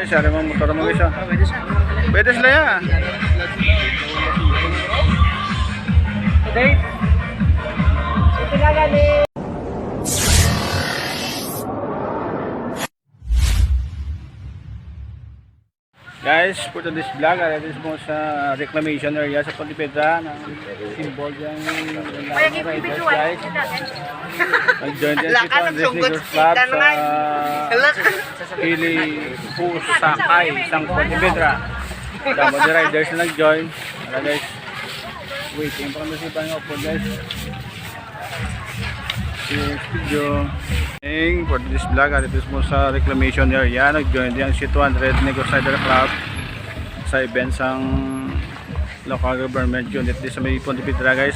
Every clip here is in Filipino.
Guys, ari mo motor mo guys. Pwede sila ya. Dave. Ito na gani. Guys, for today's vlog, this mo sa reclamation area sa Pontipedra na symbol yung riders guys. Nag-join din si Andres Negros Club sa Pili Pusakay, isang Pontipedra. Tama di riders na nag-join. Wala guys, waiting pa kami sa ibang upo guys. Video for this vlog, this mo sa reclamation area. Nag-join din si 200 Negros Rider Club sa events ang local government unit di sa may Pontipedra guys.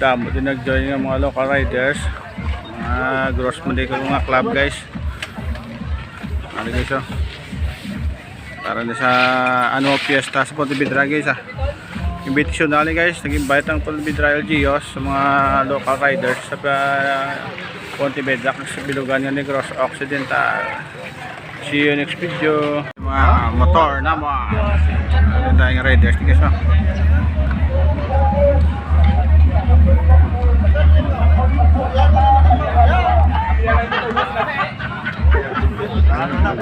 Damo din nag-join ng mga local riders, mga gross medical mga club guys. Ano guys oh, para na sa ano fiesta sa Pontipedra guys ah. Invitation na guys, nag-invite ang Pontipedra LGOs sa mga local riders sa Pontipedra sa Bilugan ng Negros Occidental. See you next video. Mga motor na mga tayong riders guys oh. Ano na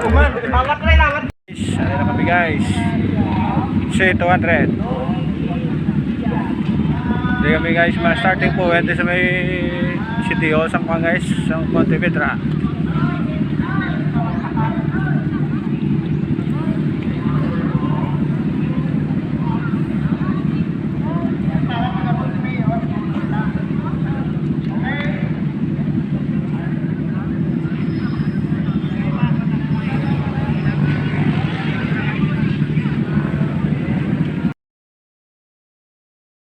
kami guys, say 200. Hindi kami guys, mga starting point sa may City Hall sa mga guys, sa Pontipedra.